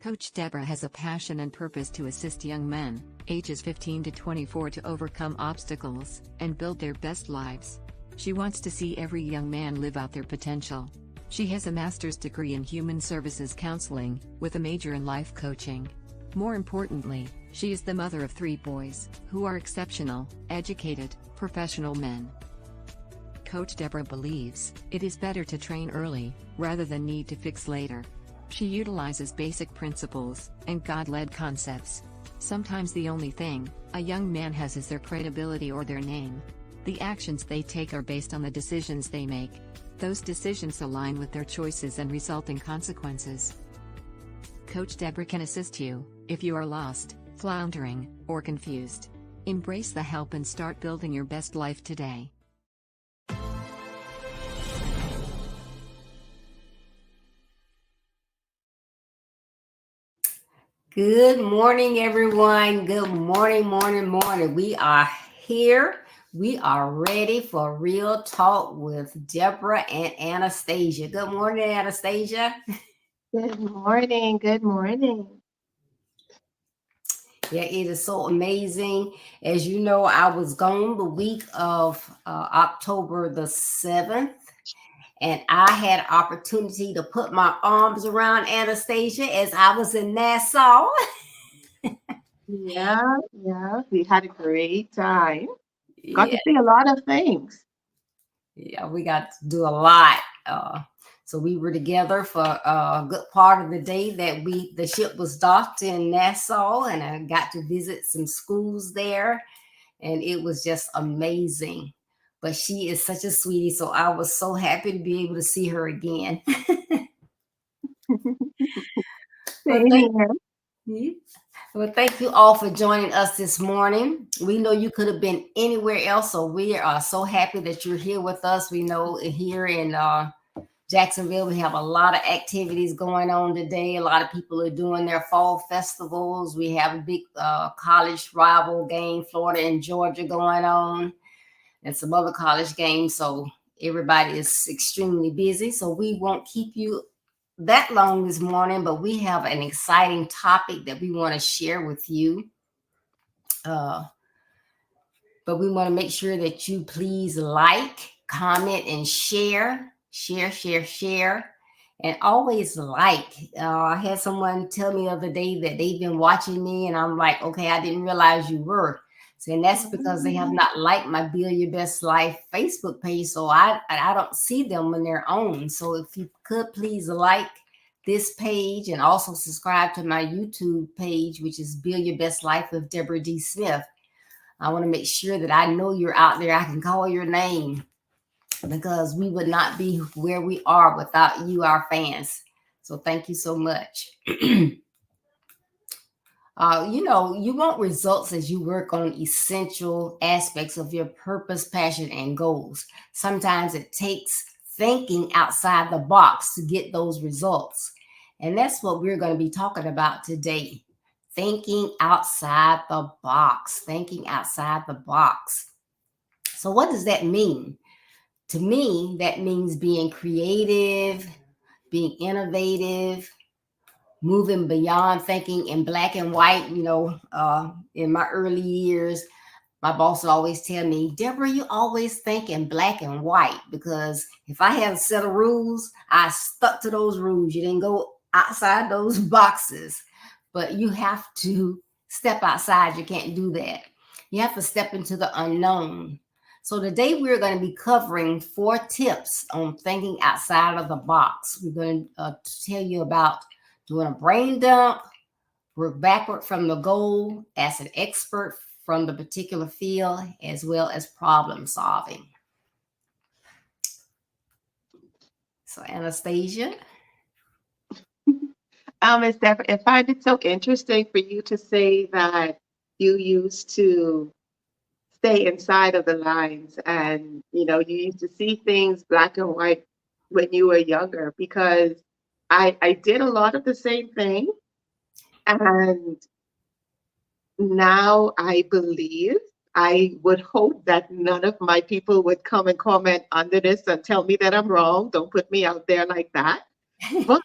Coach Deborah has a passion and purpose to assist young men, ages 15 to 24, to overcome obstacles and build their best lives. She wants to see every young man live out their potential. She has a master's degree in human services counseling, with a major in life coaching. More importantly, she is the mother of 3 boys, who are exceptional, educated, professional men. Coach Deborah believes it is better to train early, rather than need to fix later. She utilizes basic principles and God-led concepts. Sometimes the only thing a young man has is their credibility or their name. The actions they take are based on the decisions they make. Those decisions align with their choices and result in consequences. Coach Deborah can assist you if you are lost, floundering, or confused. Embrace the help and start building your best life today. Good morning, everyone. Good morning, morning. We are here. We are ready for Real Talk with Deborah and Anastasia. Good morning, Anastasia. Good morning. Good morning. Yeah, it is so amazing. As you know, I was gone the week of October the 7th, and I had opportunity to put my arms around Anastasia as I was in Nassau. Yeah. We had a great time. Got Yeah. to see a lot of things. Yeah, we got to do a lot. So we were together for a good part of the day that the ship was docked in Nassau, and I got to visit some schools there, and it was just amazing. But she is such a sweetie, so I was so happy to be able to see her again. Well, Same here. you. Well, thank you all for joining us this morning. We know you could have been anywhere else, so we are so happy that you're here with us. We know here in Jacksonville, we have a lot of activities going on today. A lot of people are doing their fall festivals. We have a big college rival game, Florida and Georgia, going on, and some other college games. So everybody is extremely busy. So we won't keep you that long this morning, but we have an exciting topic that we want to share with you. But we want to make sure that you please like, comment, and share. And always like. I had someone tell me the other day that they've been watching me, and I'm like, okay, I didn't realize you were. So, and that's because they have not liked my Build Your Best Life Facebook page, so I don't see them when they're on. So if you could please like this page and also subscribe to my YouTube page, which is Build Your Best Life with Deborah D. Smith. I want to make sure that I know you're out there. I can call your name, because we would not be where we are without you, our fans. So thank you so much. You want results as you work on essential aspects of your purpose, passion, and goals. Sometimes it takes thinking outside the box to get those results. And that's what we're going to be talking about today. Thinking outside the box. Thinking outside the box. So what does that mean? To me, that means being creative, being innovative, moving beyond thinking in black and white. In my early years, my boss would always tell me, Deborah, you always think in black and white, because if I had a set of rules, I stuck to those rules. You didn't go outside those boxes, but you have to step outside. You can't do that. You have to step into the unknown. So today we're going to be covering 4 tips on thinking outside of the box. We're going to tell you about doing a brain dump, work backward from the goal as an expert from the particular field, as well as problem solving. So Anastasia. Ms. Deborah, I find it so interesting for you to say that you used to stay inside of the lines, and you used to see things black and white when you were younger, because I did a lot of the same thing, and now I would hope that none of my people would come and comment under this and tell me that I'm wrong. Don't put me out there like that. But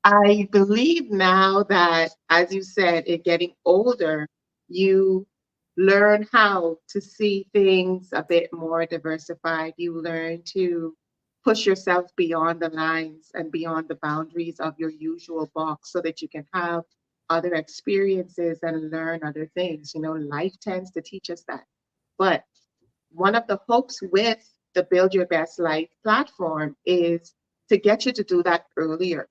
I believe now that, as you said, in getting older, you learn how to see things a bit more diversified. You learn to push yourself beyond the lines and beyond the boundaries of your usual box so that you can have other experiences and learn other things. You know, life tends to teach us that. But one of the hopes with the Build Your Best Life platform is to get you to do that earlier.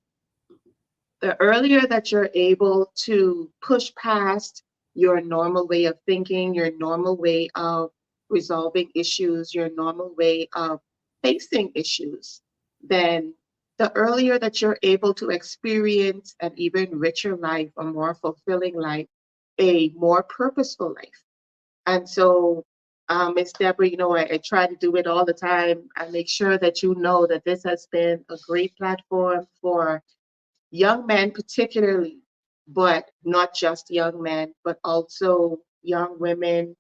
The earlier that you're able to push past your normal way of thinking, your normal way of resolving issues, your normal way of facing issues, then the earlier that you're able to experience an even richer life, a more fulfilling life, a more purposeful life. And so, Ms. Deborah, you know, I try to do it all the time. I make sure that you know that this has been a great platform for young men particularly, but not just young men, but also young women,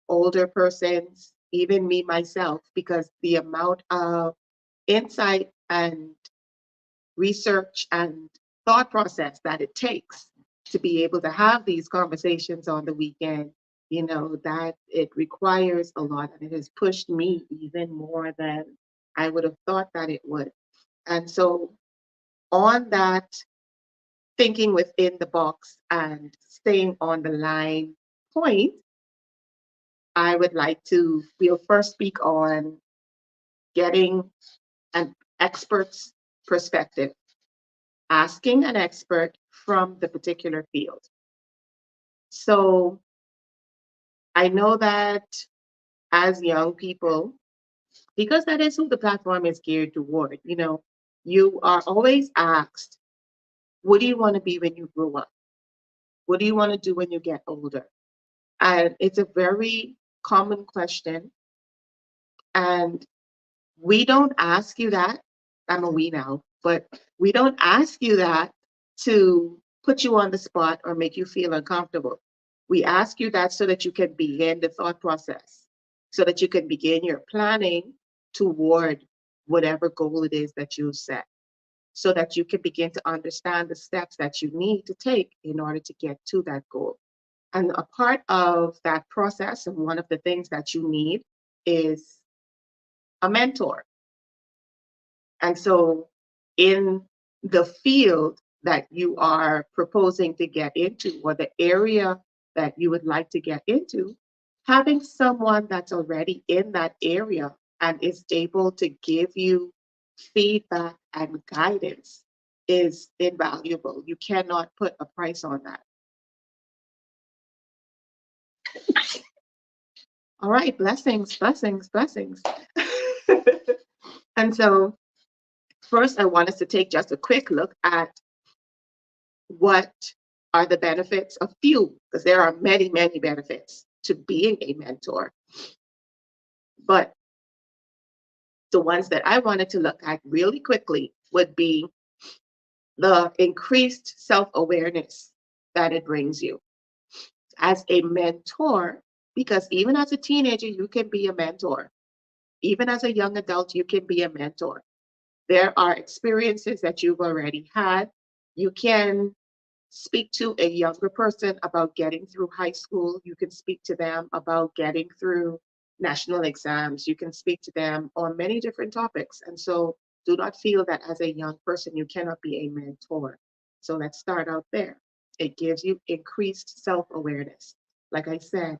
older persons, even me myself, because the amount of insight and research and thought process that it takes to be able to have these conversations on the weekend, you know, that it requires a lot, and it has pushed me even more than I would have thought that it would. And so on that thinking within the box and staying on the line point, I would like to, we'll first speak on getting an expert's perspective, asking an expert from the particular field. So I know that as young people, because that is who the platform is geared toward, you know, you are always asked, what do you want to be when you grow up? What do you want to do when you get older? And it's a very common question. And we don't ask you that. I'm a we now, but we don't ask you that to put you on the spot or make you feel uncomfortable. We ask you that so that you can begin the thought process, so that you can begin your planning toward whatever goal it is that you set, so that you can begin to understand the steps that you need to take in order to get to that goal. And a part of that process, and one of the things that you need, is a mentor. And so, in the field that you are proposing to get into, or the area that you would like to get into, having someone that's already in that area and is able to give you feedback and guidance is invaluable. You cannot put a price on that. All right, blessings, blessings, blessings. And so, first, I want us to take just a quick look at what are the benefits of few, because there are many, many benefits to being a mentor. But the ones that I wanted to look at really quickly would be the increased self-awareness that it brings you as a mentor, because even as a teenager, you can be a mentor. Even as a young adult, you can be a mentor. There are experiences that you've already had. You can speak to a younger person about getting through high school. You can speak to them about getting through national exams. You can speak to them on many different topics. And so do not feel that as a young person, you cannot be a mentor. So let's start out there. It gives you increased self-awareness. Like I said,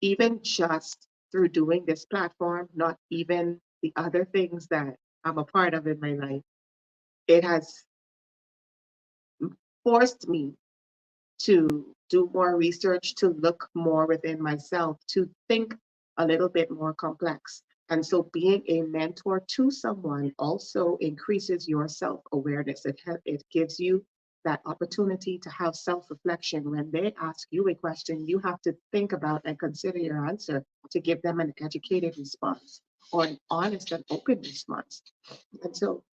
even just through doing this platform, not even the other things that I'm a part of in my life, it has forced me to do more research, to look more within myself, to think a little bit more complex. And so being a mentor to someone also increases your self-awareness. It gives you that opportunity to have self-reflection. When they ask you a question, you have to think about and consider your answer to give them an educated response or an honest and open response. And so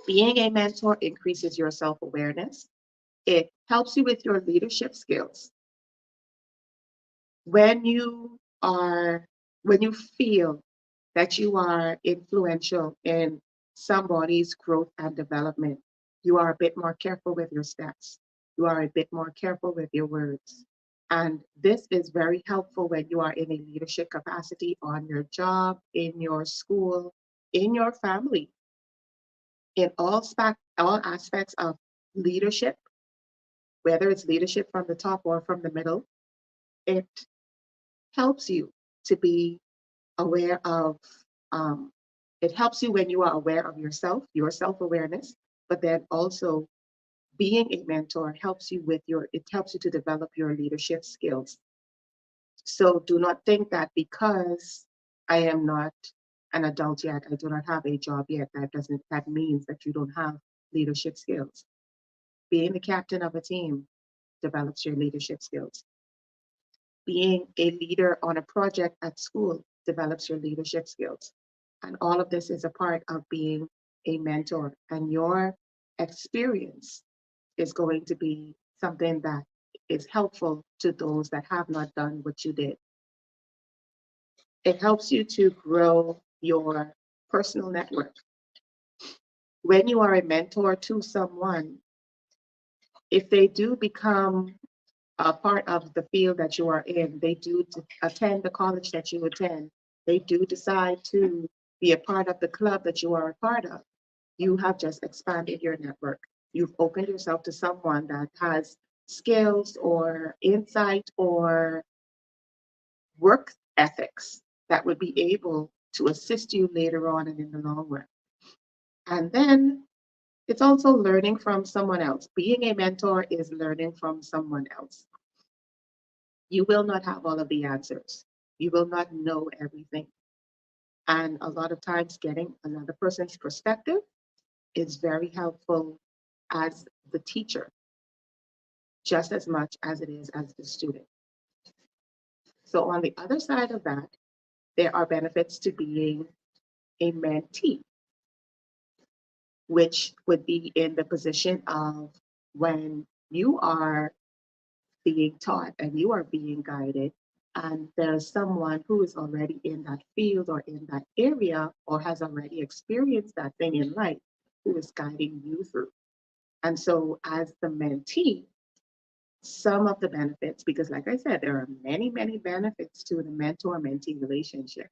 being a mentor increases your self-awareness. It helps you with your leadership skills. When you are, when you feel that you are influential in somebody's growth and development, You are a bit more careful with your steps. You are a bit more careful with your words. And this is very helpful when you are in a leadership capacity on your job, in your school, in your family, in all aspects of leadership, whether it's leadership from the top or from the middle. It helps you to be aware of, um, it helps you when you are aware of yourself, your self-awareness, but then also being a mentor helps you with it helps you to develop your leadership skills. So do not think that because I am not an adult yet, I do not have a job yet, that means that you don't have leadership skills. Being the captain of a team develops your leadership skills. Being a leader on a project at school develops your leadership skills. And all of this is a part of being a mentor. And your experience is going to be something that is helpful to those that have not done what you did. It helps you to grow your personal network. When you are a mentor to someone, if they do become a part of the field that you are in, they do attend the college that you attend, they do decide to be a part of the club that you are a part of, you have just expanded your network. You've opened yourself to someone that has skills or insight or work ethics that would be able to assist you later on and in the long run. And then it's also learning from someone else. Being a mentor is learning from someone else. You will not have all of the answers. You will not know everything. And a lot of times getting another person's perspective is very helpful as the teacher, just as much as it is as the student. So on the other side of that, there are benefits to being a mentee, which would be in the position of when you are being taught and you are being guided, and there's someone who is already in that field or in that area or has already experienced that thing in life who is guiding you through. And so as the mentee, some of the benefits, because like I said, there are many, many benefits to the mentor-mentee relationship,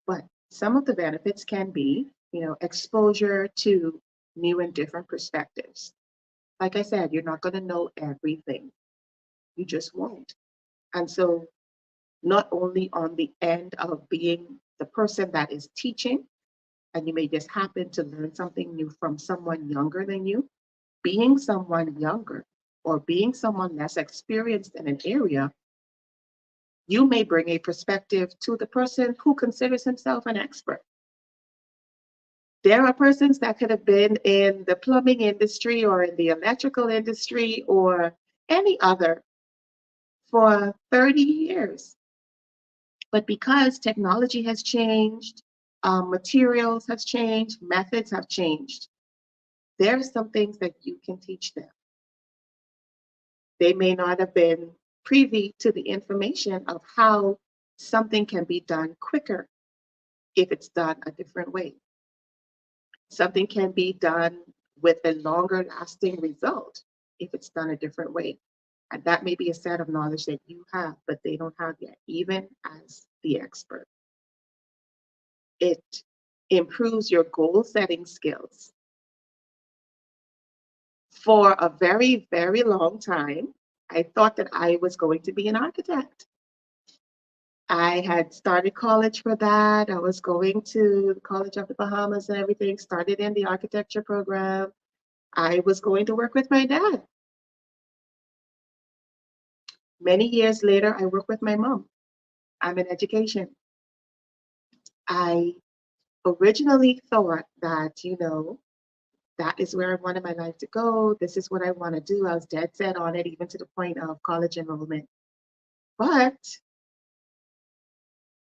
but some of the benefits can be, exposure to new and different perspectives. Like I said, you're not going to know everything. You just won't. And so not only on the end of being the person that is teaching, and you may just happen to learn something new from someone younger than you, being someone younger or being someone less experienced in an area, you may bring a perspective to the person who considers himself an expert. There are persons that could have been in the plumbing industry or in the electrical industry or any other for 30 years. But because technology has changed, materials have changed, methods have changed, there are some things that you can teach them. They may not have been privy to the information of how something can be done quicker if it's done a different way. Something can be done with a longer lasting result if it's done a different way. And that may be a set of knowledge that you have, but they don't have yet, even as the expert. It improves your goal setting skills. For a very, very long time, I thought that I was going to be an architect. I had started college for that. I was going to the College of the Bahamas and everything, started in the architecture program. I was going to work with my dad. Many years later, I work with my mom. I'm in education. I originally thought that, that is where I wanted my life to go. This is what I want to do. I was dead set on it, even to the point of college enrollment. But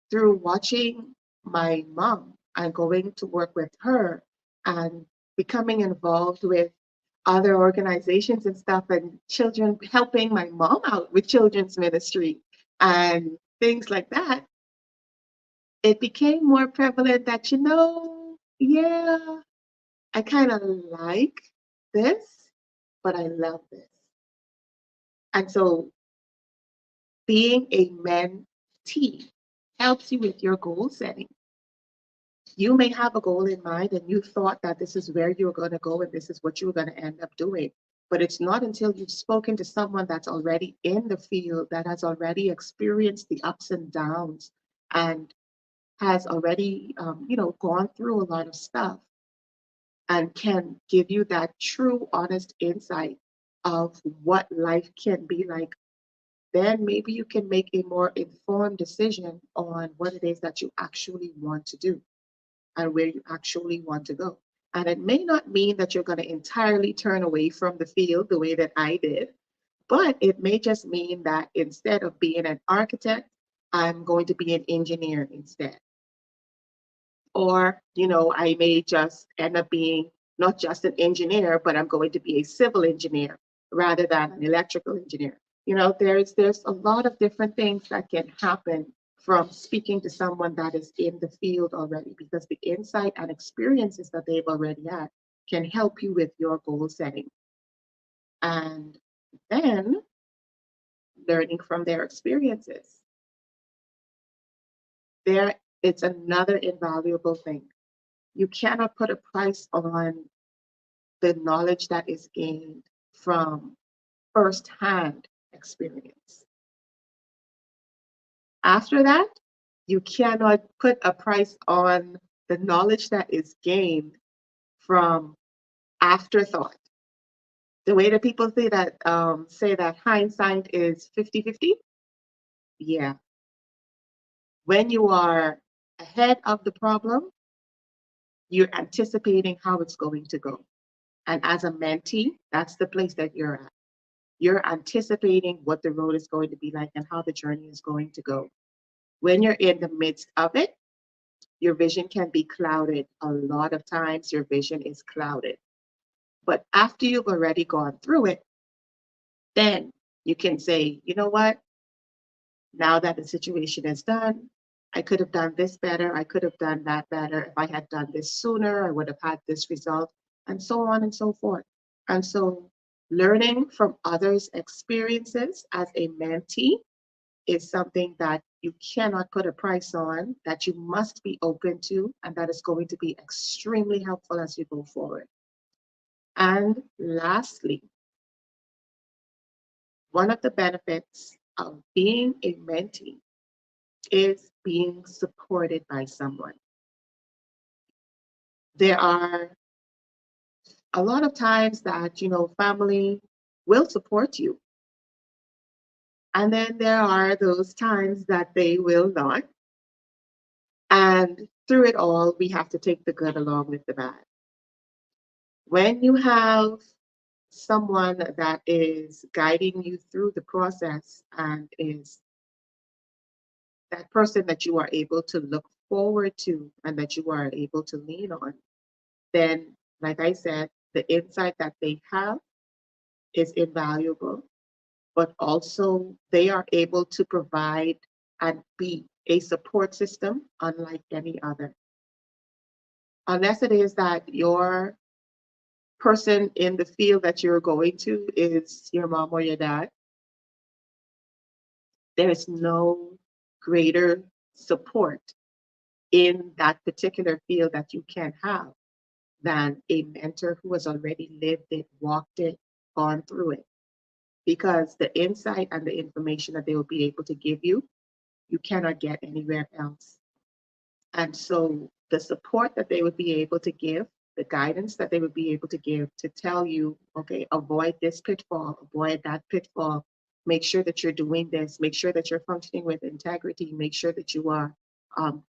through watching my mom and going to work with her and becoming involved with other organizations and stuff and children, helping my mom out with children's ministry and things like that, it became more prevalent that, yeah, I kind of like this, but I love this. And so being a mentee helps you with your goal setting. You may have a goal in mind and you thought that this is where you're going to go and this is what you're going to end up doing. But it's not until you've spoken to someone that's already in the field, that has already experienced the ups and downs and has already, gone through a lot of stuff and can give you that true, honest insight of what life can be like, then maybe you can make a more informed decision on what it is that you actually want to do and where you actually want to go. And it may not mean that you're going to entirely turn away from the field the way that I did, but it may just mean that instead of being an architect, I'm going to be an engineer instead. Or, I may just end up being not just an engineer, but I'm going to be a civil engineer rather than an electrical engineer. There's a lot of different things that can happen from speaking to someone that is in the field already, because the insight and experiences that they've already had can help you with your goal setting. And then learning from their experiences. It's another invaluable thing. You cannot put a price on the knowledge that is gained from firsthand experience. After that, you cannot put a price on the knowledge that is gained from afterthought. The way that people say that hindsight is 50-50. Yeah. When you are ahead of the problem, you're anticipating how it's going to go. And as a mentee, that's the place that you're at. You're anticipating what the road is going to be like and how the journey is going to go. When you're in the midst of it, your vision can be clouded. A lot of times your vision is clouded. But after you've already gone through it, then you can say, you know what? Now that the situation is done, I could have done this better. I could have done that better. If I had done this sooner, I would have had this result, and so on and so forth. And so learning from others' experiences as a mentee is something that you cannot put a price on, that you must be open to, and that is going to be extremely helpful as you go forward. And lastly, one of the benefits of being a mentee is being supported by someone. There are a lot of times that, family will support you. And then there are those times that they will not. And through it all, we have to take the good along with the bad. When you have someone that is guiding you through the process and is that person that you are able to look forward to and that you are able to lean on, then, like I said, the insight that they have is invaluable, but also they are able to provide and be a support system unlike any other. Unless it is that your person in the field that you're going to is your mom or your dad, there is no greater support in that particular field that you can have than a mentor who has already lived it, walked it, gone through it. Because the insight and the information that they will be able to give you, you cannot get anywhere else. And so the support that they would be able to give, the guidance that they would be able to give to tell you, okay, avoid this pitfall, avoid that pitfall, make sure that you're doing this, make sure that you're functioning with integrity, make sure that you are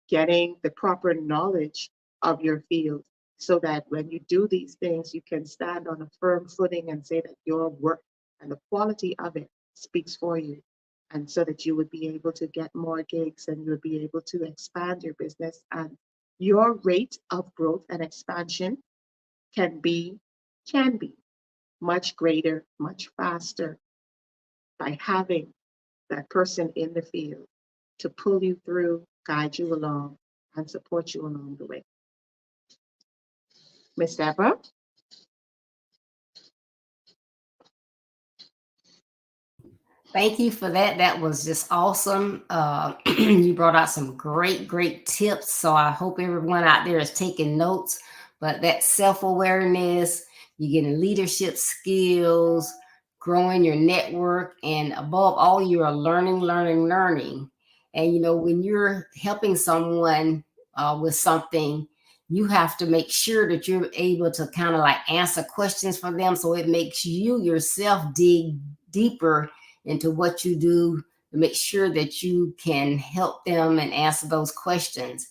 getting the proper knowledge of your field so that when you do these things, you can stand on a firm footing and say that your work and the quality of it speaks for you. And so that you would be able to get more gigs and you would be able to expand your business, and your rate of growth and expansion can be much greater, much faster by having that person in the field to pull you through, guide you along, and support you along the way. Miss Deborah? Thank you for that. That was just awesome. You brought out some great tips. So I hope everyone out there is taking notes. But that self-awareness, you're getting leadership skills, growing your network, and above all, you are learning. And when you're helping someone with something, you have to make sure that you're able to kind of like answer questions for them. So it makes you yourself dig deeper into what you do to make sure that you can help them and answer those questions.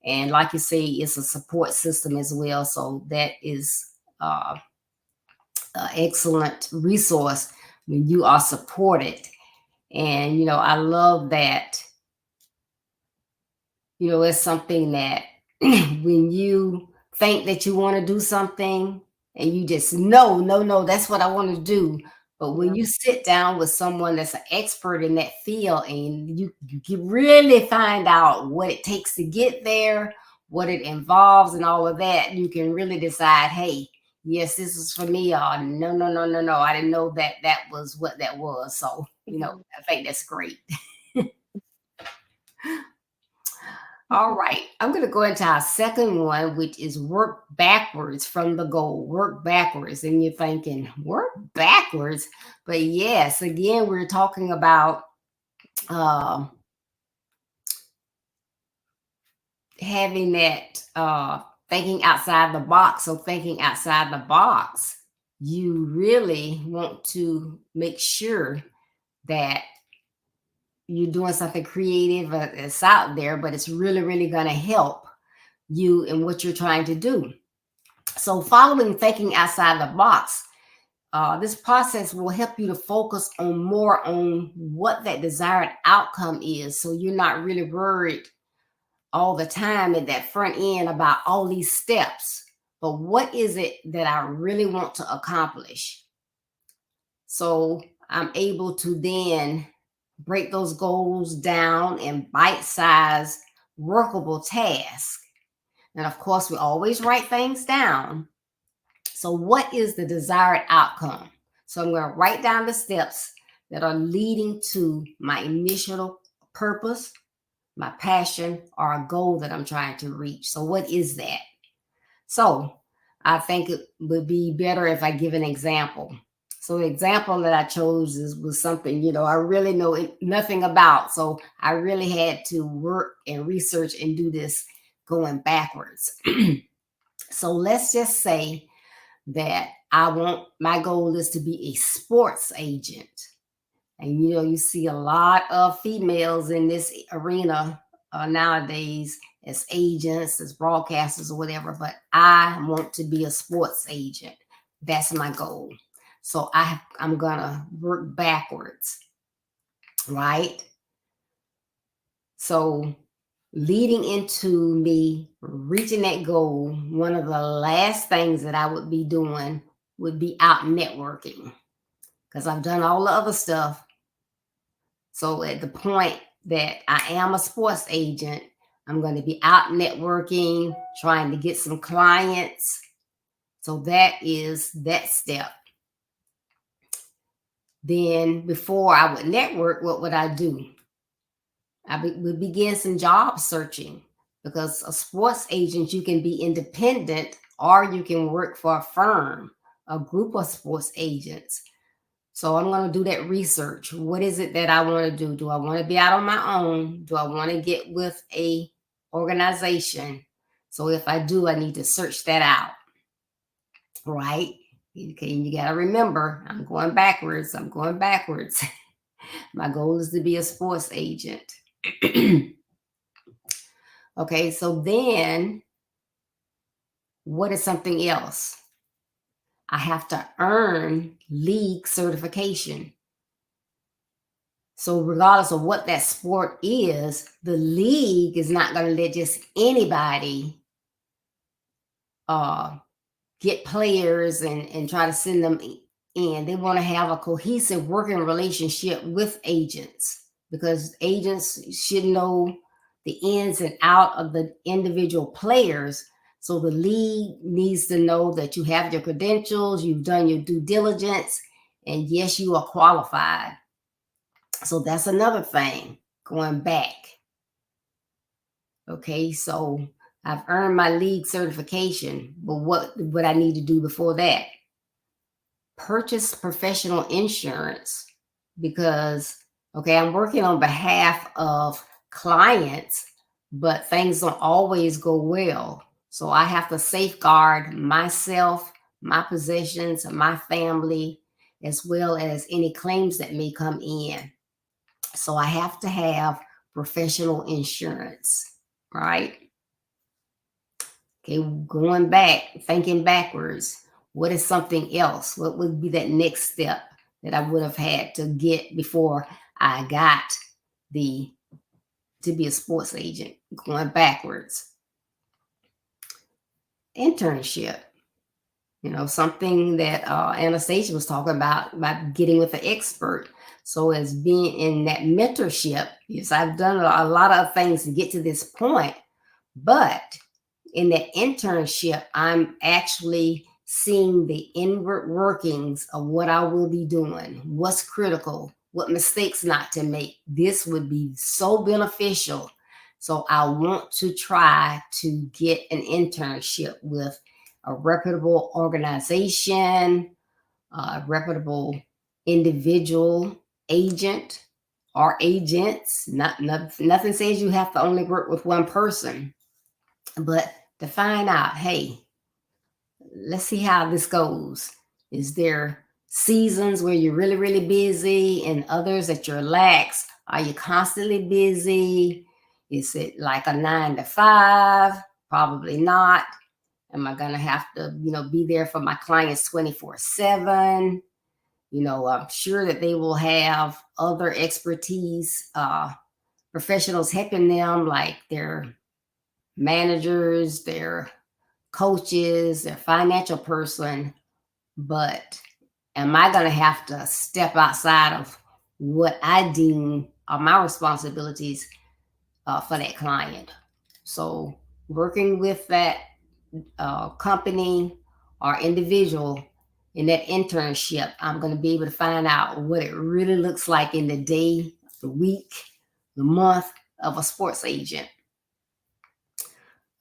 And like you say, it's a support system as well. So that is an excellent resource when you are supported. And, I love that, it's something that when you think that you want to do something and you just no, that's what I want to do. But when Yeah. you sit down with someone that's an expert in that field and you can really find out what it takes to get there, what it involves and all of that, you can really decide, hey, yes, this is for me, or no, I didn't know that that was what that was. So, Mhm. I think that's great. All right, I'm going to go into our second one, which is work backwards from the goal. Work backwards. And you're thinking, work backwards? But yes, again, we're talking about having that thinking outside the box. So, thinking outside the box, you really want to make sure that you're doing something creative that's out there, but it's really going to help you in what you're trying to do. So, following thinking outside the box, this process will help you to focus on more on what that desired outcome is. So, you're not really worried all the time at that front end about all these steps. But what is it that I really want to accomplish? So, I'm able to then break those goals down in bite sized, workable tasks. And of course, we always write things down. So, what is the desired outcome? So, I'm going to write down the steps that are leading to my initial purpose, my passion, or a goal that I'm trying to reach. So, what is that? So, I think it would be better if I give an example. So, the example that I chose was something, I really know nothing about. So, I really had to work and research and do this going backwards. So, let's just say that my goal is to be a sports agent. And you see a lot of females in this arena nowadays as agents, as broadcasters, or whatever. But I want to be a sports agent. That's my goal. So I'm gonna work backwards, right? So leading into me reaching that goal, one of the last things that I would be doing would be out networking because I've done all the other stuff. So at the point that I am a sports agent, I'm going to be out networking, trying to get some clients. So that is that step. Then before I would network, what would I do? Would begin some job searching because a sports agent, you can be independent or you can work for a firm, a group of sports agents. So I'm going to do that research. What is it that I want to do? Do I want to be out on my own? Do I want to get with a organization? So if I do, I need to search that out, right? Okay, you got to remember, I'm going backwards. My goal is to be a sports agent. Okay, so then what is something else? I have to earn league certification. So regardless of what that sport is, the league is not going to let just anybody get players and try to send them in. They want to have a cohesive working relationship with agents because agents should know the ins and out of the individual players. So the league needs to know that you have your credentials, you've done your due diligence, and yes, you are qualified. So that's another thing, going back. Okay, so I've earned my league certification, but what I need to do before that? Purchase professional insurance, because, okay, I'm working on behalf of clients, but things don't always go well. So I have to safeguard myself, my possessions, my family, as well as any claims that may come in. So I have to have professional insurance, right? Okay, going back, thinking backwards, what is something else? What would be that next step that I would have had to get before I got to be a sports agent? Going backwards, internship. Something that Anastasia was talking about getting with an expert. So as being in that mentorship, yes, I've done a lot of things to get to this point, but in that internship, I'm actually seeing the inward workings of what I will be doing, what's critical, what mistakes not to make. This would be so beneficial. So I want to try to get an internship with a reputable organization, a reputable individual agent or agents. Nothing says you have to only work with one person, but to find out, hey, let's see how this goes. Is there seasons where you're really, really busy and others that you're lax? Are you constantly busy? Is it like a 9 to 5? Probably not. Am I going to have to, be there for my clients 24/7? I'm sure that they will have other expertise, professionals helping them, like their managers, their coaches, their financial person. But am I going to have to step outside of what I deem are my responsibilities for that client? So working with that company or individual in that internship, I'm going to be able to find out what it really looks like in the day, the week, the month of a sports agent.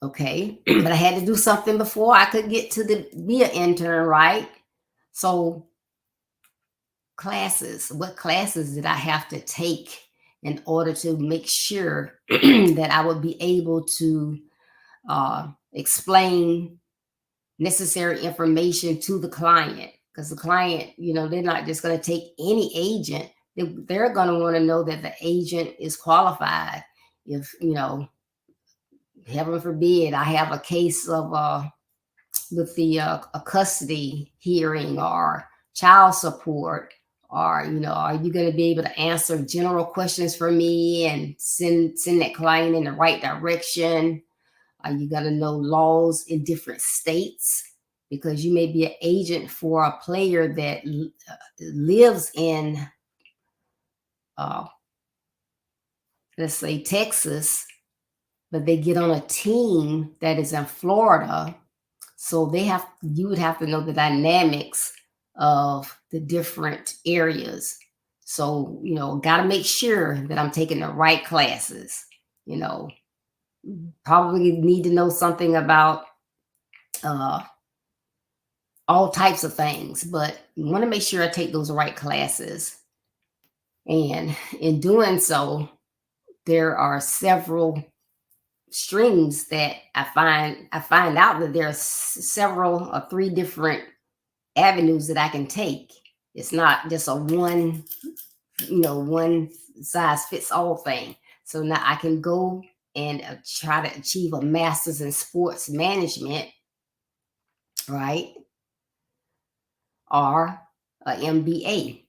Okay, but I had to do something before I could get to be an intern, right? So what classes did I have to take in order to make sure that I would be able to explain necessary information to the client? Because the client, they're not just going to take any agent. They're going to want to know that the agent is qualified. If, heaven forbid, I have a case of with the a custody hearing or child support, or are you going to be able to answer general questions for me and send that client in the right direction? Are you going to know laws in different states? Because you may be an agent for a player that lives in, let's say, Texas, but they get on a team that is in Florida. So you would have to know the dynamics of the different areas. So, got to make sure that I'm taking the right classes. Probably need to know something about all types of things, but you want to make sure I take those right classes. And in doing so, there are several streams that I find out that there are several or 3 different avenues that I can take. It's not just a one size fits all thing. So now I can go and try to achieve a master's in sports management, right? Or an MBA.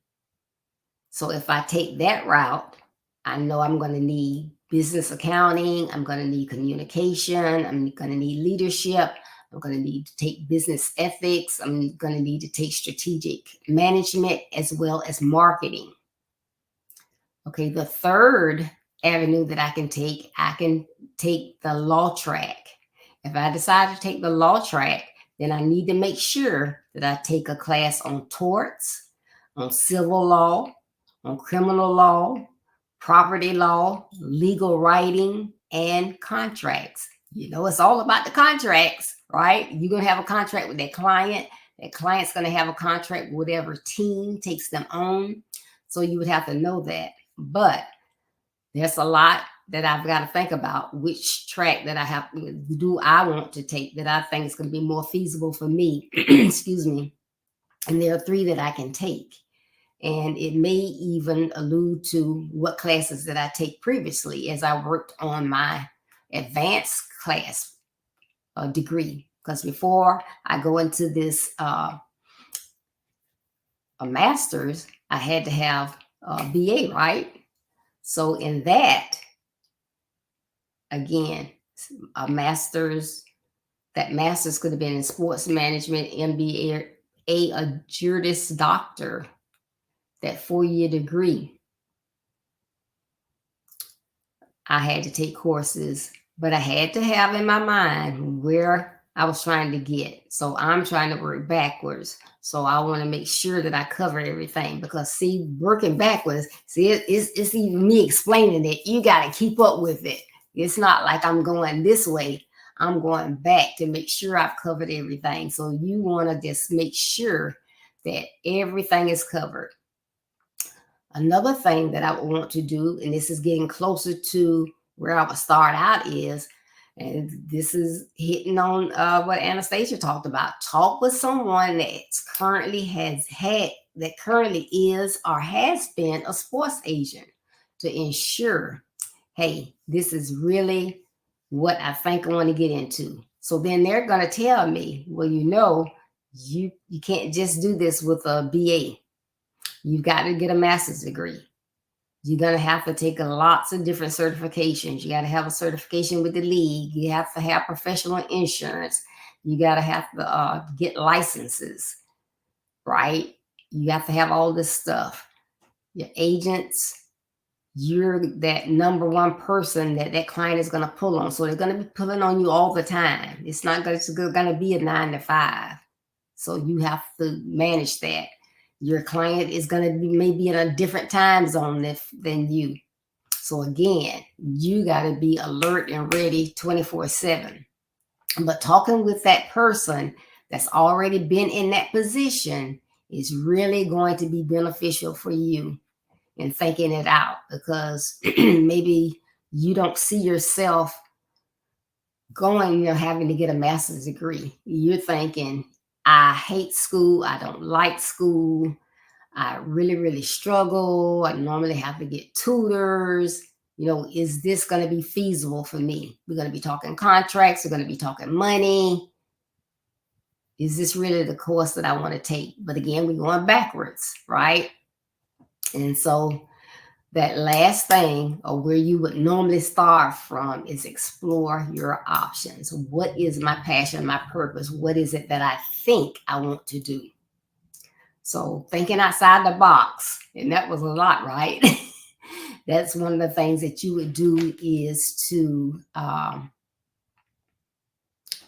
So if I take that route, I know I'm going to need business accounting. I'm going to need communication. I'm going to need leadership. I'm going to need to take business ethics. I'm going to need to take strategic management as well as marketing. Okay, the third avenue that I can take the law track. If I decide to take the law track, then I need to make sure that I take a class on torts, on civil law, on criminal law, property law, legal writing, and contracts. You know, it's all about the contracts, right? You're going to have a contract with that client. That client's going to have a contract with whatever team takes them on. So you would have to know that. But there's a lot that I've got to think about which track that I want to take that I think is going to be more feasible for me. Excuse me. And there are 3 that I can take. And it may even allude to what classes that I take previously as I worked on my advanced class degree. Because before I go into this a master's, I had to have a BA, right? So in that, again, a master's, that master's could have been in sports management, MBA, a Juris Doctor, that 4-year degree. I had to take courses, but I had to have in my mind where I was trying to get. So I'm trying to work backwards. So I want to make sure that I cover everything, because see, working backwards, see, it's even me explaining it. You got to keep up with it. It's not like I'm going this way. I'm going back to make sure I've covered everything. So you want to just make sure that everything is covered. Another thing that I want to do, and this is getting closer to where I would start out, is, and this is hitting on what Anastasia talked about, talk with someone that currently is or has been a sports agent to ensure, hey, this is really what I think I want to get into. So then they're going to tell me, well, you can't just do this with a BA. You've got to get a master's degree. You're going to have to take lots of different certifications. You got to have a certification with the league. You have to have professional insurance. You got to have to get licenses, right? You have to have all this stuff. Your agents, you're that number one person that client is going to pull on. So they're going to be pulling on you all the time. It's not going to be a 9 to 5. So you have to manage that. Your client is going to be maybe in a different time zone than you. So again, you got to be alert and ready 24/7. But talking with that person that's already been in that position is really going to be beneficial for you in thinking it out, because maybe you don't see yourself going, having to get a master's degree. You're thinking, I hate school. I don't like school. I really, really struggle. I normally have to get tutors. Is this going to be feasible for me? We're going to be talking contracts. We're going to be talking money. Is this really the course that I want to take? But again, we're going backwards, right? And so that last thing, or where you would normally start from, is explore your options. What is my passion, my purpose? What is it that I think I want to do? So thinking outside the box, and that was a lot, right? That's one of the things that you would do, is to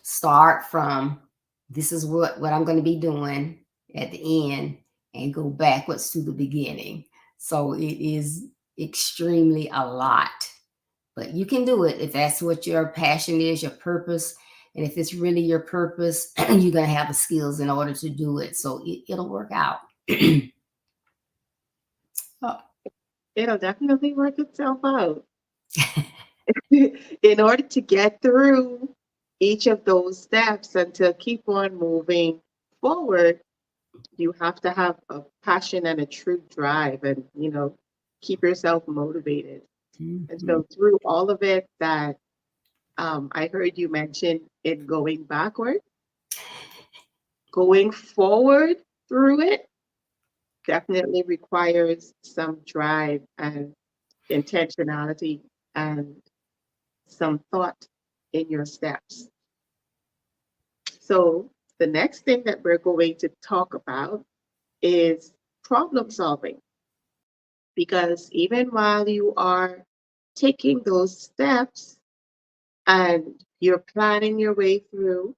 start from, this is what I'm going to be doing at the end, and go backwards to the beginning. So it is extremely a lot, but you can do it if that's what your passion is, your purpose. And if it's really your purpose, you're going to have the skills in order to do it. So it'll work out. Oh, it'll definitely work itself out. In order to get through each of those steps and to keep on moving forward, you have to have a passion and a true drive, and keep yourself motivated. And so through all of it, that I heard you mention it going backward, going forward through it definitely requires some drive and intentionality and some thought in your steps. So the next thing that we're going to talk about is problem solving. Because even while you are taking those steps and you're planning your way through,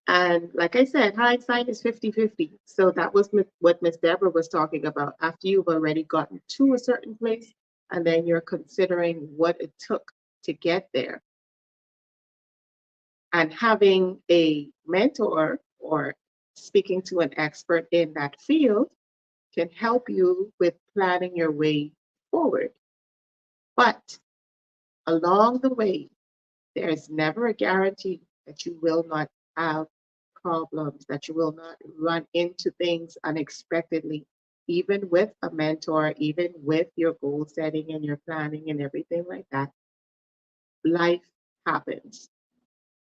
And like I said, hindsight is 50-50. So that was what Miss Deborah was talking about. After you've already gotten to a certain place, and then you're considering what it took to get there. And having a mentor or speaking to an expert in that field can help you with planning your way forward. But along the way, there is never a guarantee that you will not have problems, that you will not run into things unexpectedly, even with a mentor, even with your goal setting and your planning and everything like that. Life happens,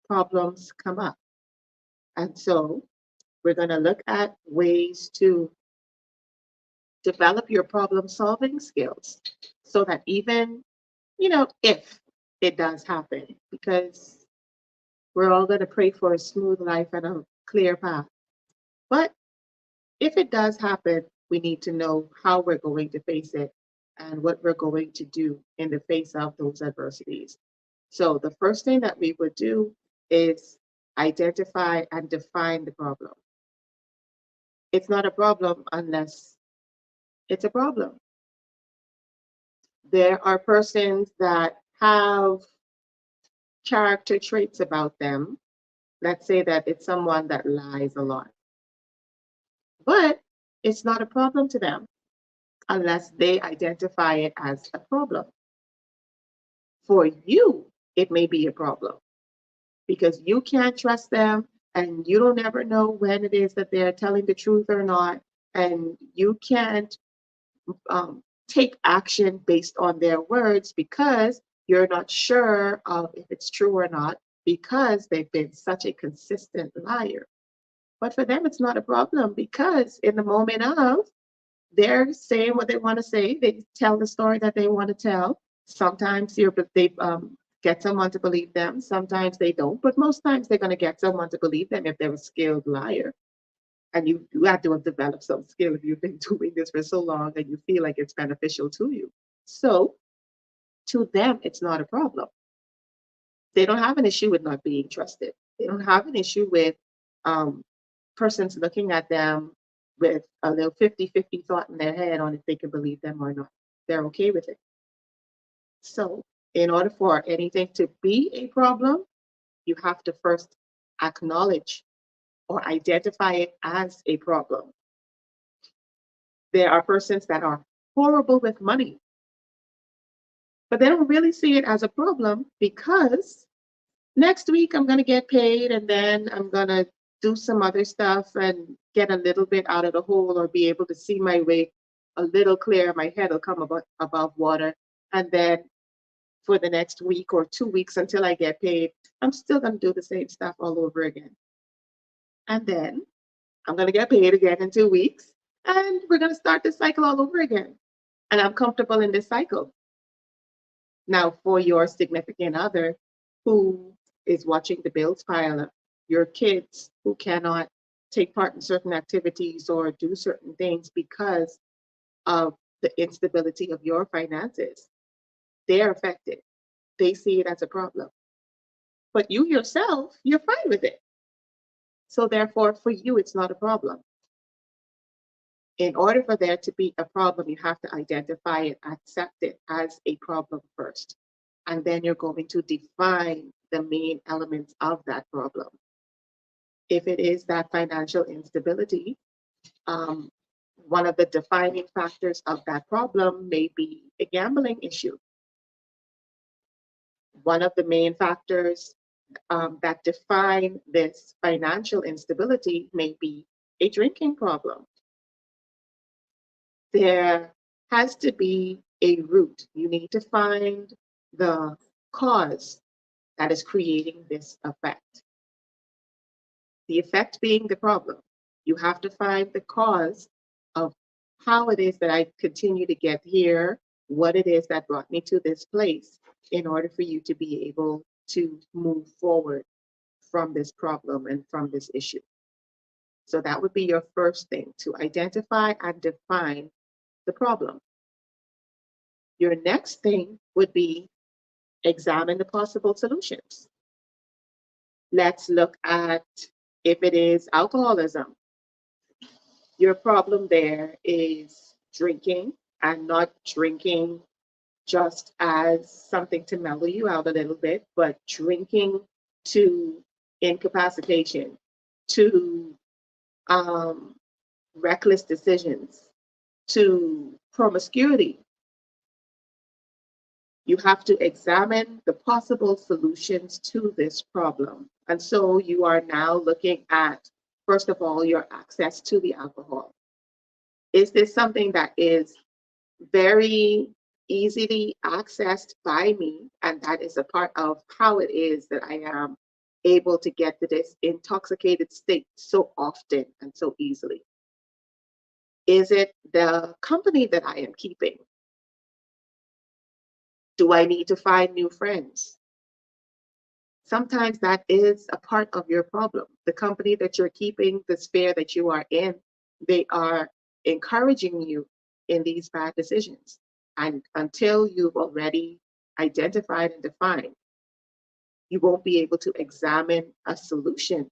problems come up. And so we're going to look at ways to develop your problem solving skills so that even, if it does happen, because we're all going to pray for a smooth life and a clear path. But if it does happen, we need to know how we're going to face it and what we're going to do in the face of those adversities. So the first thing that we would do is identify and define the problem. It's not a problem unless it's a problem. There are persons that have character traits about them. Let's say that it's someone that lies a lot. But it's not a problem to them unless they identify it as a problem. For you, it may be a problem because you can't trust them and you don't ever know when it is that they're telling the truth or not. And you can't take action based on their words because you're not sure of if it's true or not because they've been such a consistent liar. But for them, it's not a problem because in the moment of, they're saying what they want to say. They tell the story that they want to tell. Sometimes they get someone to believe them. Sometimes they don't. But most times they're going to get someone to believe them if they're a skilled liar. And you have to have developed some skill if you've been doing this for so long and you feel like it's beneficial to you. So to them, it's not a problem. They don't have an issue with not being trusted. They don't have an issue with persons looking at them with a little 50-50 thought in their head on if they can believe them or not. They're okay with it. So in order for anything to be a problem, you have to first acknowledge or identify it as a problem. There are persons that are horrible with money, but they don't really see it as a problem because next week I'm going to get paid and then I'm going to do some other stuff and get a little bit out of the hole or be able to see my way a little clear. My head will come above water. And then for the next week or 2 weeks until I get paid, I'm still going to do the same stuff all over again. And then I'm going to get paid again in 2 weeks. And we're going to start this cycle all over again. And I'm comfortable in this cycle. Now, for your significant other who is watching the bills pile up, your kids who cannot take part in certain activities or do certain things because of the instability of your finances, they're affected. They see it as a problem. But you yourself, you're fine with it. So therefore, for you, it's not a problem. In order for there to be a problem, you have to identify it, accept it as a problem first. And then you're going to define the main elements of that problem. If it is that financial instability, one of the defining factors of that problem may be a gambling issue. One of the main factors that define this financial instability may be a drinking problem. There has to be a root. You need to find the cause that is creating this effect. The effect being the problem. You have to find the cause of how it is that I continue to get here, what it is that brought me to this place in order for you to be able to move forward from this problem and from this issue. So that would be your first thing, to identify and define the problem. Your next thing would be examine the possible solutions. Let's look at If it is alcoholism, your problem there is drinking, and not drinking just as something to mellow you out a little bit, but drinking to incapacitation, to um, reckless decisions, to promiscuity. You have to examine the possible solutions to this problem. And so you are now looking at, first of all, your access to the alcohol. Is this something that is very easily accessed by me? And that is a part of how it is that I am able to get to this intoxicated state so often and so easily. Is it the company that I am keeping? Do I need to find new friends? Sometimes that is a part of your problem. The company that you're keeping, the sphere that you are in, they are encouraging you in these bad decisions. And until you've already identified and defined, you won't be able to examine a solution,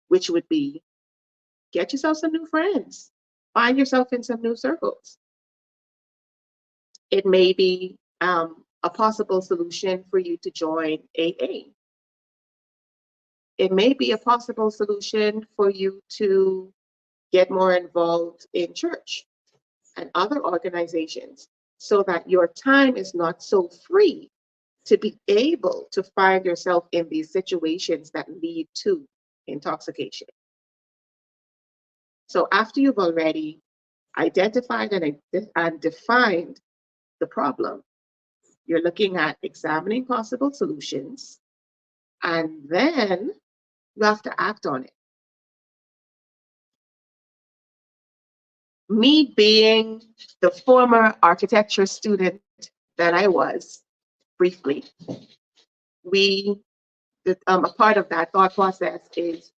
which would be get yourself some new friends, find yourself in some new circles. It may be a possible solution for you to join AA. It may be a possible solution for you to get more involved in church and other organizations so that your time is not so free to be able to find yourself in these situations that lead to intoxication. So after you've already identified and defined the problem, you're looking at examining possible solutions, and then you have to act on it. Me being the former architecture student that I was, briefly, a part of that thought process is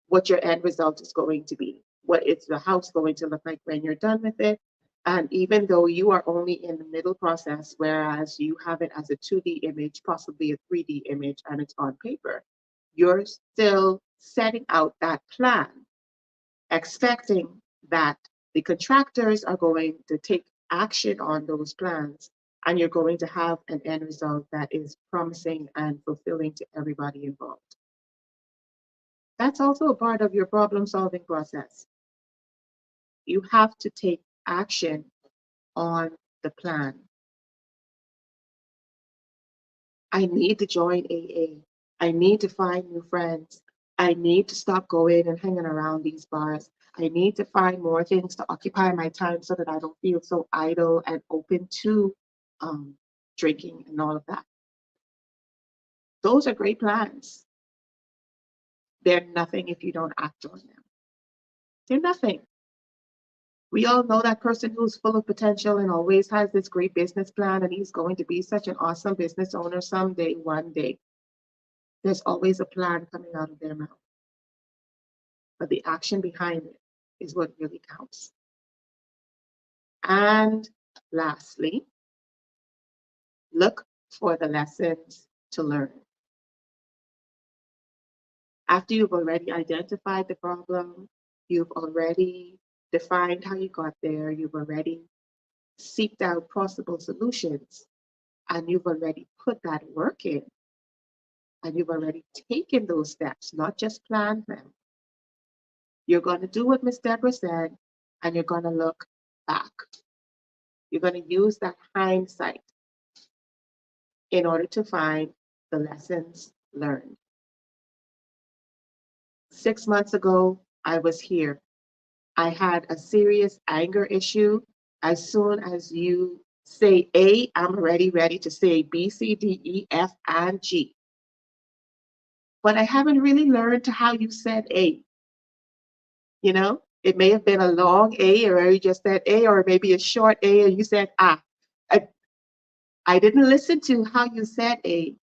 what your end result is going to be. What is the house going to look like when you're done with it? And even though you are only in the middle process, whereas you have it as a 2D image, possibly a 3D image, and it's on paper, you're still setting out that plan, expecting that the contractors are going to take action on those plans, and you're going to have an end result that is promising and fulfilling to everybody involved. That's also a part of your problem-solving process. You have to take action on the plan. I need to join AA. I need to find new friends. I need to stop going and hanging around these bars. I need to find more things to occupy my time so that I don't feel so idle and open to drinking and all of that. Those are great plans. They're nothing if you don't act on them. They're nothing. We all know that person who's full of potential and always has this great business plan, and he's going to be such an awesome business owner someday, one day. There's always a plan coming out of their mouth. But the action behind it is what really counts. And lastly, look for the lessons to learn. After you've already identified the problem, you've already defined how you got there, you've already seeked out possible solutions, and you've already put that work in, and you've already taken those steps, not just planned them. You're going to do what Miss Deborah said, and you're going to look back. You're going to use that hindsight in order to find the lessons learned. 6 months ago, I was here. I had a serious anger issue. As soon as you say A, I'm already ready to say B, C, D, E, F, and G. But I haven't really learned to how you said A. You know, it may have been a long A, or you just said A, or maybe a short A, and you said ah. I didn't listen to how you said A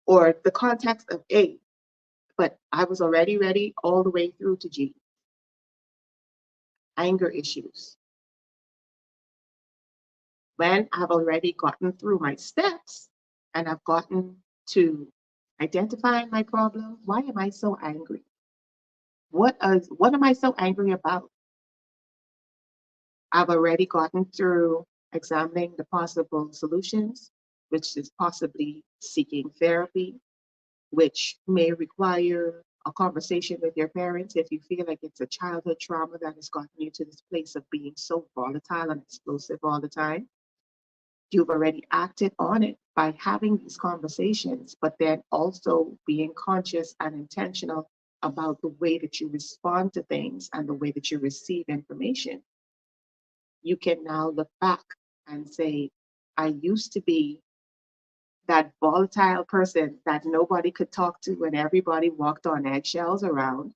or the context of A, but I was already ready all the way through to G. Anger issues. When I've already gotten through my steps and I've gotten to identifying my problem, why am I so angry? What am I so angry about? I've already gotten through examining the possible solutions, which is possibly seeking therapy, which may require a conversation with your parents if you feel like it's a childhood trauma that has gotten you to this place of being so volatile and explosive all the time. You've already acted on it by having these conversations, but then also being conscious and intentional about the way that you respond to things and the way that you receive information. You can now look back and say, I used to be that volatile person that nobody could talk to and everybody walked on eggshells around.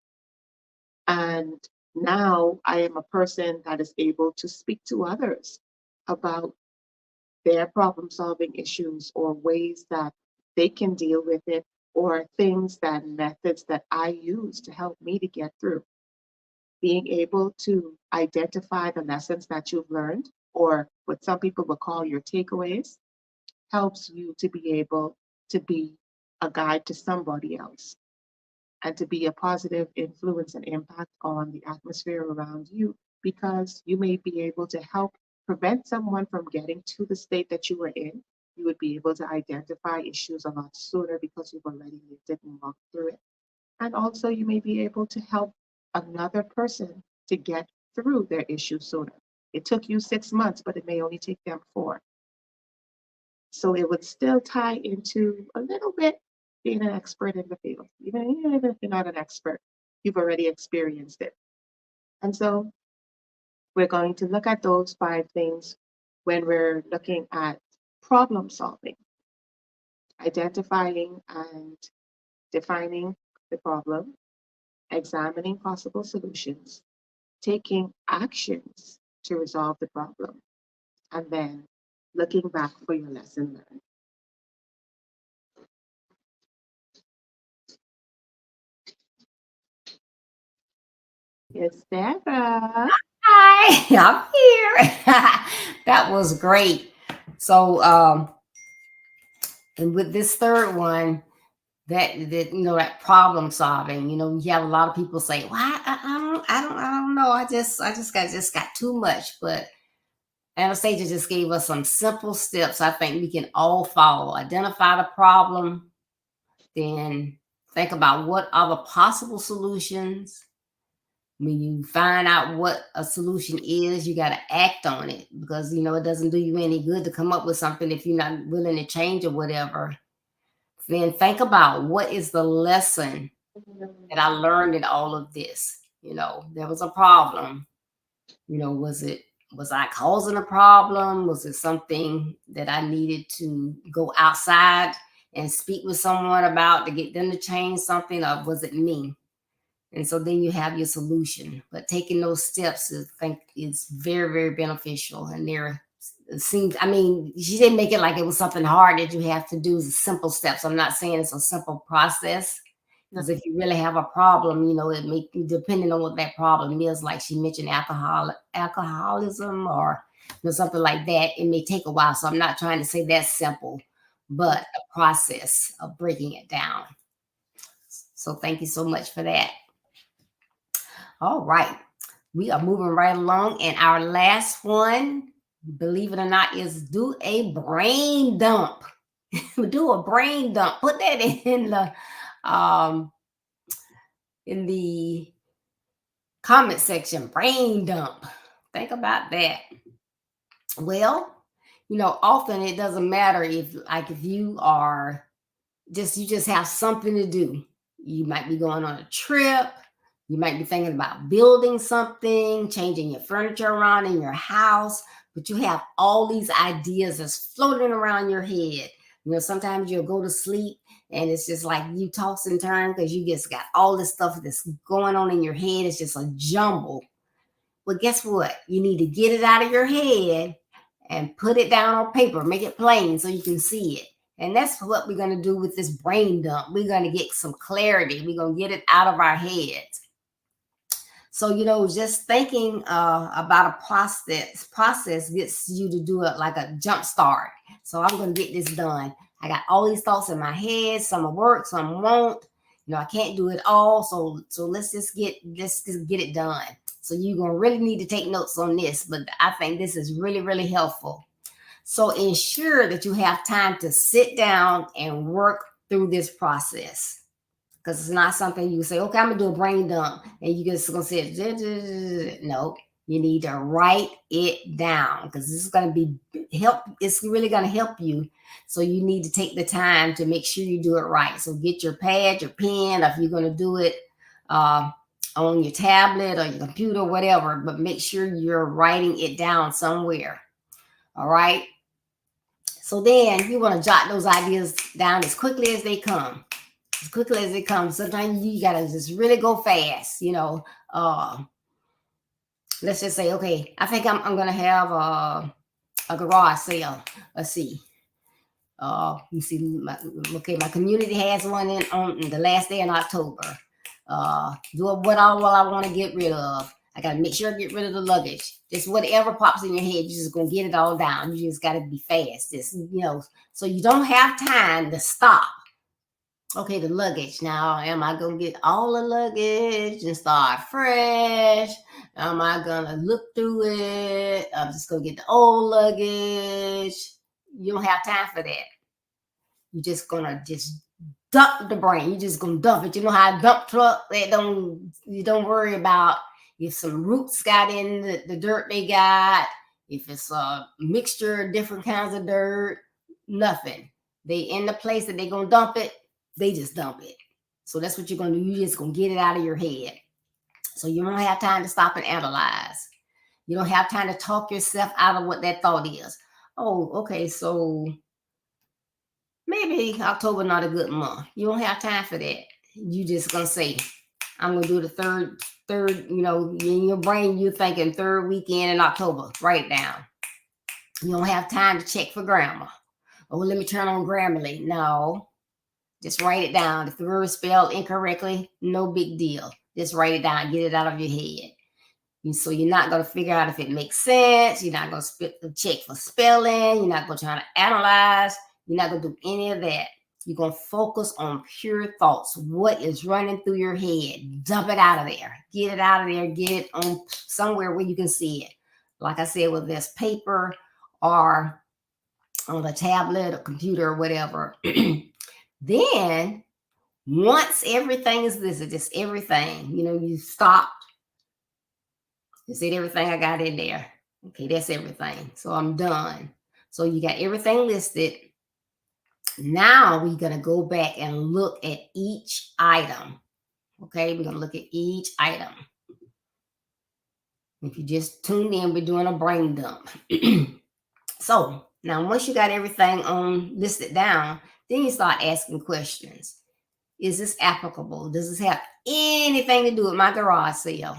And now I am a person that is able to speak to others about their problem solving issues or ways that they can deal with it or things that methods that I use to help me to get through. Being able to identify the lessons that you've learned, or what some people would call your takeaways, helps you to be able to be a guide to somebody else and to be a positive influence and impact on the atmosphere around you, because you may be able to help prevent someone from getting to the state that you were in. You would be able to identify issues a lot sooner because you've already lived it and walked through it. And also, you may be able to help another person to get through their issue sooner. It took you 6 months, but it may only take them 4. So it would still tie into a little bit being an expert in the field. Even if you're not an expert, you've already experienced it. And so we're going to look at those 5 things when we're looking at problem solving, identifying and defining the problem, examining possible solutions, taking actions to resolve the problem, and then looking back for your lesson learned. Yes, Sarah. Hi, I'm here. That was great. So, and with this third one, that that problem solving, you have a lot of people say, "Well, I don't know. I just got too much." But Anastasia just gave us some simple steps I think we can all follow. Identify the problem, then think about what are the possible solutions. When you find out what a solution is, you got to act on it, because it doesn't do you any good to come up with something if you're not willing to change or whatever. Then think about what is the lesson that I learned in all of this. There was a problem. Was I causing a problem? Was it something that I needed to go outside and speak with someone about to get them to change something, or was it me? And so then you have your solution. But taking those steps, I think, is very, very beneficial. And there seems, I mean, she didn't make it like it was something hard that you have to do. It's simple steps. I'm not saying it's a simple process. Because if you really have a problem, it may, depending on what that problem is, like she mentioned, alcoholism or something like that, it may take a while. So I'm not trying to say that's simple, but the process of breaking it down. So thank you so much for that. All right. We are moving right along. And our last one, believe it or not, is do a brain dump. Do a brain dump. Put that in the comment section. Brain dump. Think about that. Well, often it doesn't matter if you are you just have something to do. You might be going on a trip. You might be thinking about building something, changing your furniture around in your house, but you have all these ideas that's floating around your head. Sometimes you'll go to sleep and it's just like you toss and turn because you just got all this stuff that's going on in your head. It's just a jumble. Well, guess what? You need to get it out of your head and put it down on paper, make it plain so you can see it. And that's what we're going to do with this brain dump. We're going to get some clarity. We're going to get it out of our heads. So, just thinking about a process gets you to do it like a jump start. So I'm going to get this done. I got all these thoughts in my head. Some will work, some won't. I can't do it all. So let's just get it done. So you're gonna really need to take notes on this, but I think this is really, really helpful. So ensure that you have time to sit down and work through this process. Because it's not something you say, okay, I'm gonna do a brain dump, and you just gonna say, no, you need to write it down, because this is gonna be help. It's really gonna help you. So you need to take the time to make sure you do it right. So get your pad, your pen, if you're gonna do it on your tablet or your computer, whatever, but make sure you're writing it down somewhere. All right. So then you want to jot those ideas down as quickly as they come. As quickly as they come. Sometimes you got to just really go fast, let's just say, okay, I think I'm going to have a garage sale. Let's see. You see, my community has one on the last day in October. Do what all I want to get rid of. I got to make sure I get rid of the luggage. Just whatever pops in your head, you're just going to get it all down. You just got to be fast. Just, so you don't have time to stop. Okay, the luggage. Now, am I going to get all the luggage and start fresh? Am I going to look through it? I'm just going to get the old luggage. You don't have time for that. You're just going to just dump the brain. You're just going to dump it. You know how a dump truck, you don't worry about if some roots got in the dirt they got, if it's a mixture of different kinds of dirt, nothing. They in the place that they're going to dump it, they just dump it. So that's what you're going to do. You're just going to get it out of your head. So you don't have time to stop and analyze. You don't have time to talk yourself out of what that thought is. Oh, okay, so maybe October not a good month. You don't have time for that. You just going to say, I'm going to do the third, in your brain, you're thinking third weekend in October. Write it down. You don't have time to check for grammar. Oh, let me turn on Grammarly. No, just write it down. If the word is spelled incorrectly, no big deal. Just write it down. Get it out of your head. So you're not going to figure out if it makes sense. You're not going to check for spelling. You're not going to try to analyze. You're not going to do any of that. You're going to focus on pure thoughts. What is running through your head? Dump it out of there. Get it out of there. Get it on somewhere where you can see it. Like I said, whether it's paper or on a tablet or computer or whatever. Then, once everything is listed, just everything, you stopped. You said everything I got in there. Okay, that's everything. So I'm done. So you got everything listed. Now we're going to go back and look at each item. Okay, we're going to look at each item. If you just tuned in, we're doing a brain dump. So now once you got everything listed down, then you start asking questions. Is this applicable? Does this have anything to do with my garage sale?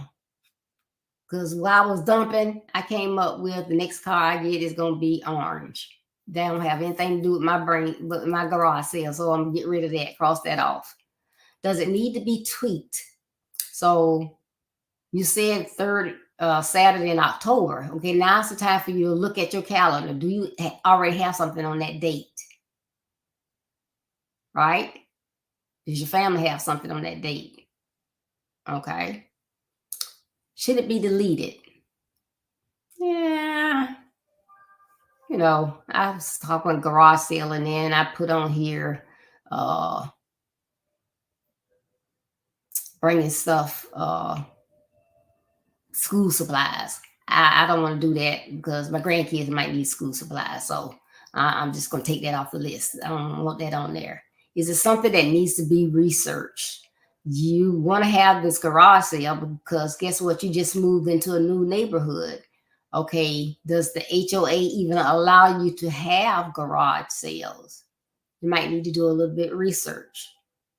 Because while I was dumping, I came up with the next car I get is going to be orange. They don't have anything to do with my brain, but my garage sale. So I'm going to get rid of that, cross that off. Does it need to be tweaked? So you said third Saturday in October. Okay, now it's the time for you to look at your calendar. Do you already have something on that date? Right? Does your family have something on that date? Okay. Should it be deleted? Yeah. I was talking garage sale, and then I put on here bringing stuff, school supplies. I don't want to do that because my grandkids might need school supplies. So I'm just going to take that off the list. I don't want that on there. Is it something that needs to be researched? You want to have this garage sale because guess what? You just moved into a new neighborhood. Okay, does the HOA even allow you to have garage sales? You might need to do a little bit of research.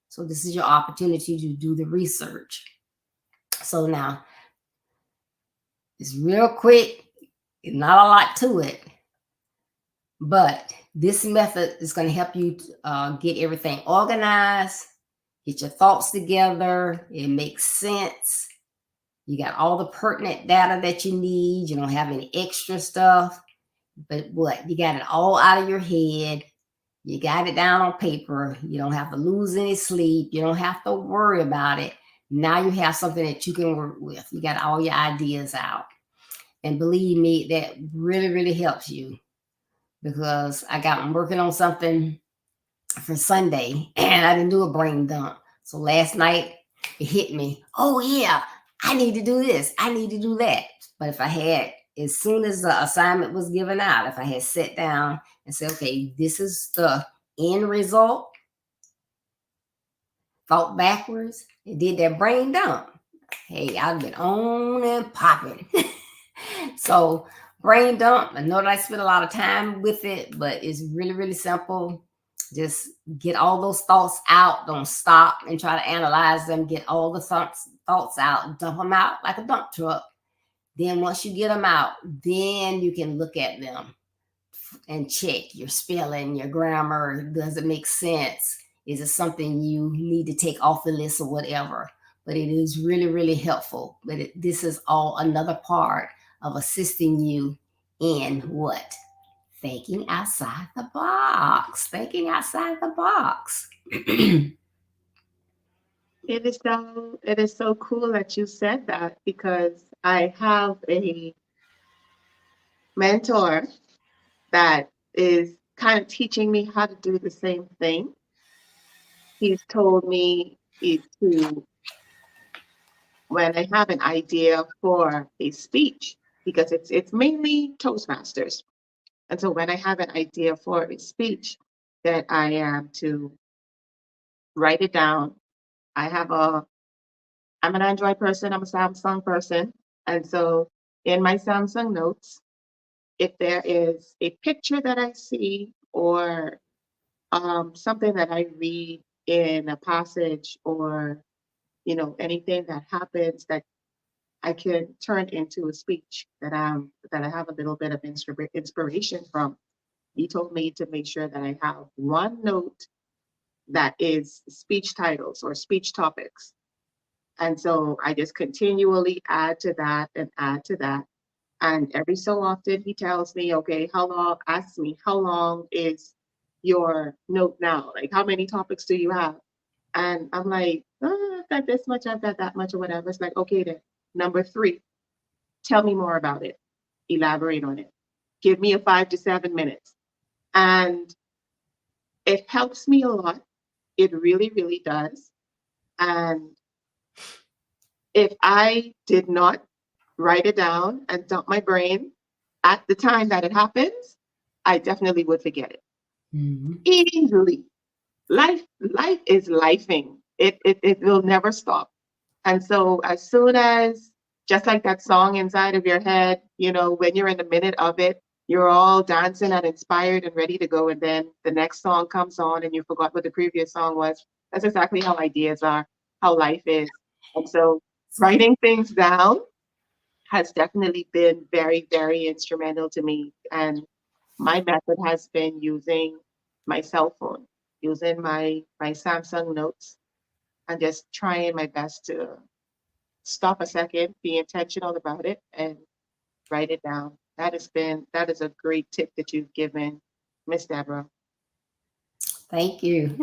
So this is your opportunity to do the research. So now, it's real quick. Not a lot to it. But this method is going to help you get everything organized, get your thoughts together. It makes sense. You got all the pertinent data that you need. You don't have any extra stuff. But what? You got it all out of your head. You got it down on paper. You don't have to lose any sleep. You don't have to worry about it. Now you have something that you can work with. You got all your ideas out. And believe me, that really, really helps you, because I'm working on something for Sunday and I didn't do a brain dump. So last night it hit me. Oh yeah, I need to do this. I need to do that. But if I had, as soon as the assignment was given out, if I had sat down and said, okay, this is the end result, thought backwards, and did that brain dump, hey, I've been on and popping. So brain dump, I know that I spent a lot of time with it, but it's really, really simple. Just get all those thoughts out. Don't stop and try to analyze them. Get all the thoughts out. Dump them out like a dump truck. Then once you get them out, then you can look at them and check your spelling, your grammar. Does it make sense? Is it something you need to take off the list or whatever? But it is really, really helpful. But this is all another part of assisting you in what? Thinking outside the box. Thinking outside the box. It is so cool that you said that, because I have a mentor that is kind of teaching me how to do the same thing. He's told me to, when I have an idea for a speech, because it's mainly Toastmasters. And so when I have an idea for a speech, that I am to write it down. I'm an Android person, I'm a Samsung person. And so in my Samsung notes, if there is a picture that I see, or something that I read in a passage, or anything that happens that I can turn into a speech that I have a little bit of inspiration from. He told me to make sure that I have one note that is speech titles or speech topics. And so I just continually add to that and add to that. And every so often he tells me, okay, asks me, how long is your note now? Like, how many topics do you have? And I'm like, oh, I've got this much, I've got that much, or whatever. It's like, okay, then number 3, tell me more about it. Elaborate on it. Give me a 5 to 7 minutes. And it helps me a lot. It really, really does. And if I did not write it down and dump my brain at the time that it happens, I definitely would forget it. Mm-hmm. Easily. Life is lifing. It will never stop. And so as soon as, just like that song inside of your head, when you're in the minute of it, you're all dancing and inspired and ready to go. And then the next song comes on and you forgot what the previous song was. That's exactly how ideas are, how life is. And so writing things down has definitely been very, very instrumental to me. And my method has been using my cell phone, using my Samsung Notes, and just trying my best to stop a second, be intentional about it, and write it down. That is a great tip that you've given, Miss Deborah. Thank you.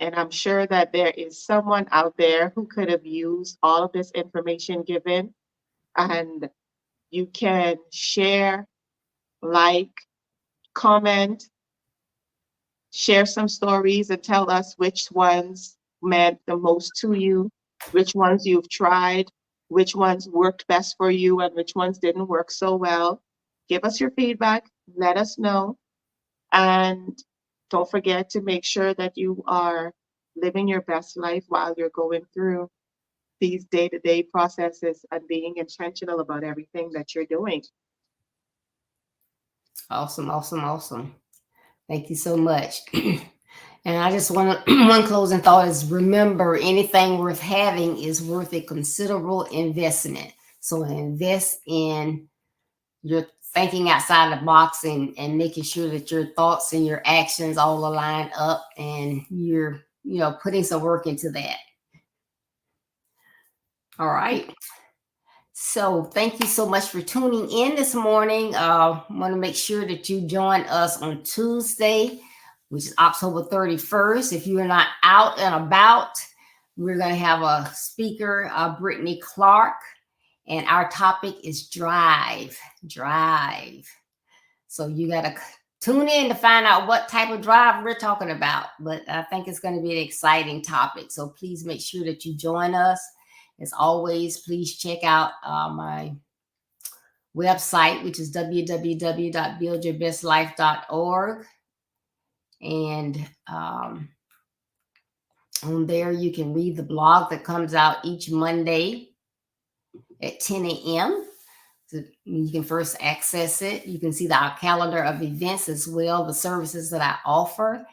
And I'm sure that there is someone out there who could have used all of this information given, and you can share, like, comment, share some stories, and tell us which ones meant the most to you, which ones you've tried, which ones worked best for you, and which ones didn't work so well. Give us your feedback, let us know, and don't forget to make sure that you are living your best life while you're going through these day-to-day processes and being intentional about everything that you're doing. Awesome, awesome, awesome. Thank you so much. And I just want to, one closing thought is, remember, anything worth having is worth a considerable investment. So invest in your thinking outside the box, and making sure that your thoughts and your actions all align up, and you're, putting some work into that. All right. So thank you so much for tuning in this morning. I want to make sure that you join us on Tuesday, which is October 31st. If you are not out and about, we're going to have a speaker, Brittany Clark, and our topic is drive. So you got to tune in to find out what type of drive we're talking about. But I think it's going to be an exciting topic. So please make sure that you join us. As always, please check out my website, which is www.buildyourbestlife.org. And on there, you can read the blog that comes out each Monday at 10 a.m. So you can first access it. You can see our calendar of events as well, the services that I offer.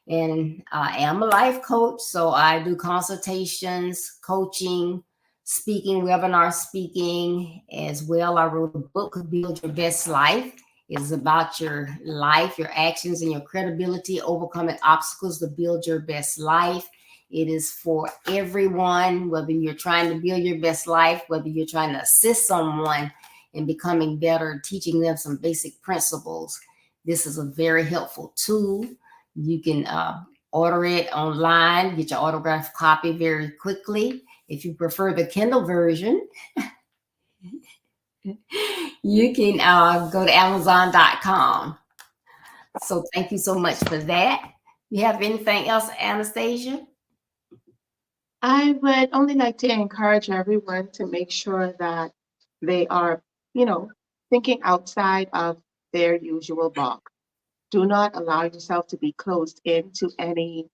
And I am a life coach, so I do consultations, coaching, speaking, webinar speaking as well. I wrote a book, Build Your Best Life. It is about your life, your actions, and your credibility, overcoming obstacles to build your best life. It is for everyone, whether you're trying to build your best life, whether you're trying to assist someone in becoming better, teaching them some basic principles. This is a very helpful tool. You can order it online, get your autographed copy very quickly. If you prefer the Kindle version, you can go to Amazon.com. So thank you so much for that. You have anything else, Anastasia? I would only like to encourage everyone to make sure that they are, thinking outside of their usual box. Do not allow yourself to be closed into any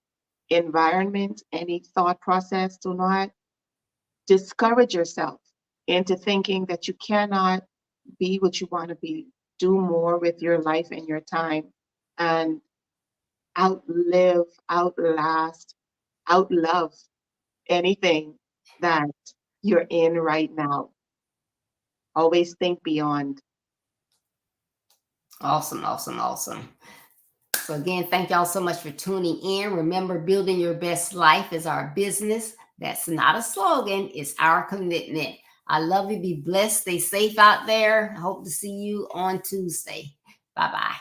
environment, any thought process. Do not discourage yourself into thinking that you cannot be what you want to be. Do more with your life and your time and outlive, outlast, outlove anything that you're in right now. Always think beyond. Awesome. So again, thank y'all so much for tuning in. Remember, building your best life is our business. That's not a slogan. It's our commitment. I love you. Be blessed. Stay safe out there. I hope to see you on Tuesday. Bye-bye.